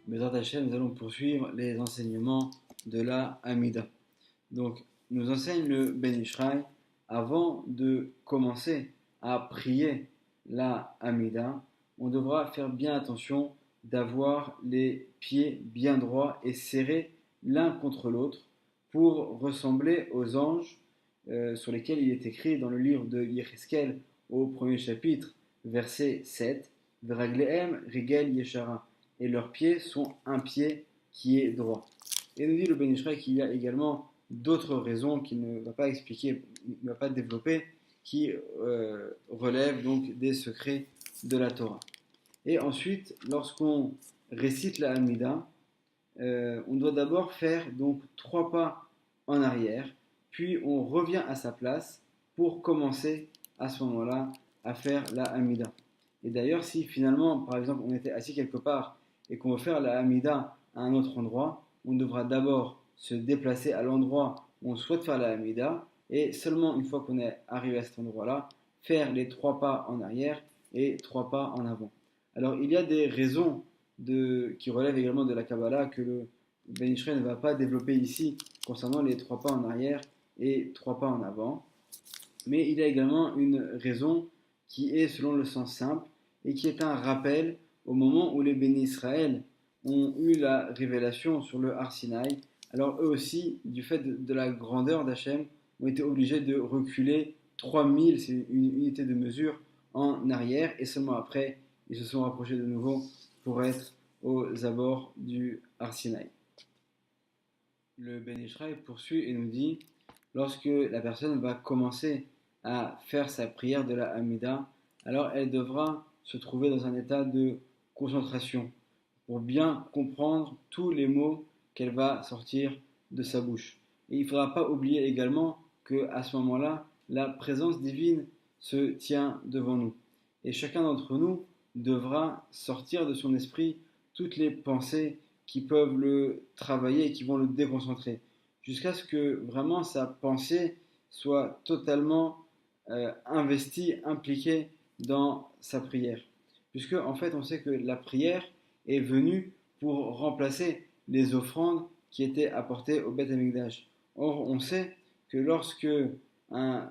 Bezrat Hashem, nous allons poursuivre les enseignements de la Hamida. Donc, nous enseigne le Ben Ishraï, avant de commencer à prier la Hamida, on devra faire bien attention d'avoir les pieds bien droits et serrés l'un contre l'autre pour ressembler aux anges sur lesquels il est écrit dans le livre de Yecheskel au premier chapitre, verset 7, Veraglehem Rigel Yeshara, et leurs pieds sont un pied qui est droit. Et nous dit le Ben Ishraï qu'il y a également d'autres raisons qu'il ne va pas expliquer, ne va pas développer, qui relèvent donc des secrets de la Torah. Et ensuite, lorsqu'on récite la Hamida, on doit d'abord faire donc 3 pas en arrière, puis on revient à sa place pour commencer à ce moment-là à faire la Hamida. Et d'ailleurs, si finalement, par exemple, on était assis quelque part et qu'on veut faire la Hamida à un autre endroit, on devra d'abord se déplacer à l'endroit où on souhaite faire la Hamida, et seulement une fois qu'on est arrivé à cet endroit-là, faire les 3 pas en arrière et 3 pas en avant. Alors, il y a des raisons qui relèvent également de la Kabbalah que le Ben Ishraï ne va pas développer ici concernant les 3 pas en arrière et 3 pas en avant. Mais il y a également une raison qui est selon le sens simple et qui est un rappel au moment où les Bénis Israël ont eu la révélation sur le Har Sinaï. Alors eux aussi, du fait de la grandeur d'Hachem, ont été obligés de reculer 3000, c'est une unité de mesure, en arrière, et seulement après, ils se sont rapprochés de nouveau pour être aux abords du Har Sinaï. Le Ben Ishraï poursuit et nous dit, lorsque la personne va commencer à faire sa prière de la Hamida, alors elle devra se trouver dans un état de concentration pour bien comprendre tous les mots qu'elle va sortir de sa bouche. Et il ne faudra pas oublier également qu'à ce moment-là, la présence divine se tient devant nous. Et chacun d'entre nous devra sortir de son esprit toutes les pensées qui peuvent le travailler et qui vont le déconcentrer, jusqu'à ce que vraiment sa pensée soit totalement investie, impliquée dans sa prière. Puisque en fait on sait que la prière est venue pour remplacer les offrandes qui étaient apportées au Beth Amikdash. Or on sait que lorsque un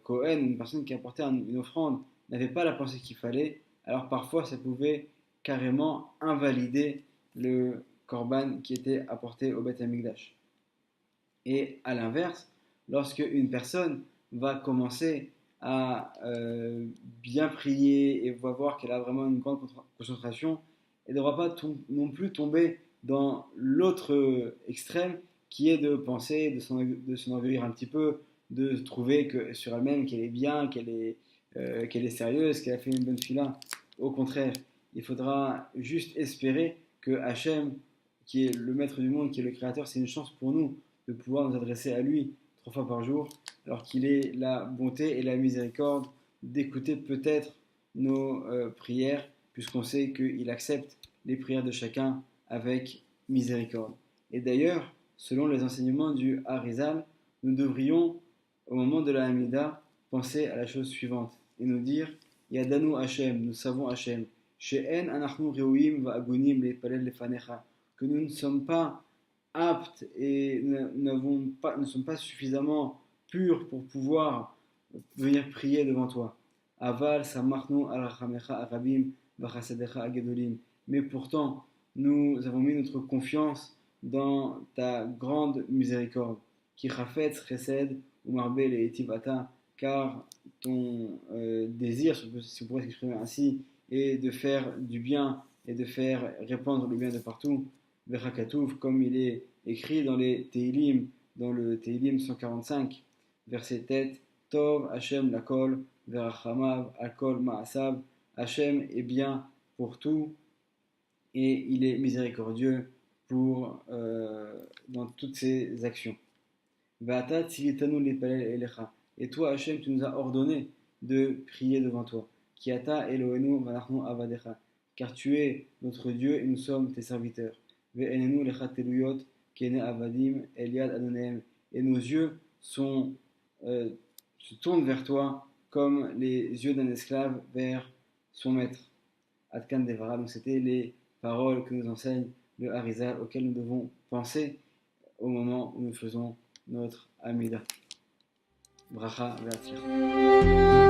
Kohen, une personne qui apportait une offrande, n'avait pas la pensée qu'il fallait, alors parfois ça pouvait carrément invalider le korban qui était apporté au Beth Amikdash. Et à l'inverse, lorsque une personne va commencer à bien prier et va voir qu'elle a vraiment une grande concentration, elle ne devra pas non plus tomber dans l'autre extrême qui est de penser, de s'enorgueillir un petit peu, de trouver que sur elle-même qu'elle est bien, qu'elle est sérieuse, qu'elle a fait une bonne fila. Au contraire, il faudra juste espérer que Hachem, qui est le maître du monde, qui est le créateur, c'est une chance pour nous de pouvoir nous adresser à lui 3 fois par jour, alors qu'il est la bonté et la miséricorde d'écouter peut-être nos prières, puisqu'on sait qu'il accepte les prières de chacun avec miséricorde. Et d'ailleurs, selon les enseignements du Harizal, nous devrions, au moment de la Hamida, penser à la chose suivante et nous dire Yadanu Hashem, nous savons Hashem, She'en anachnu reuim va'agonim le'palel lefanecha, que nous ne sommes pas aptes et ne sommes pas suffisamment purs pour pouvoir venir prier devant toi. Aval samachnu al rachamecha arabim v'chasadecha agedolim. Mais pourtant, nous avons mis notre confiance dans ta grande miséricorde, qui chafetz chesed ou marbel et etivata, car ton désir, si on pourrait s'exprimer ainsi, est de faire du bien et de faire répandre le bien de partout. Vechakatouf, comme il est écrit dans les Teilim, dans le Teilim 145, verset tête, Tov Hashem lakol, verachamav alkol ma'asav, Hashem est bien pour tout et il est miséricordieux dans toutes ses actions. Va'ata tzilitanu lepalel elecha, et toi Hashem, tu nous as ordonné de prier devant toi. Kiata Elohenu vanachnu avadecha, car tu es notre Dieu et nous sommes tes serviteurs. Ve'enenu lecha teluyot kene avadim eliad adonehem, et nos yeux se tournent vers toi comme les yeux d'un esclave vers son maître. Adkan devara, donc c'était les paroles que nous enseigne le Harizal auquel nous devons penser au moment où nous faisons notre Amida. Bracha ve'atzlacha.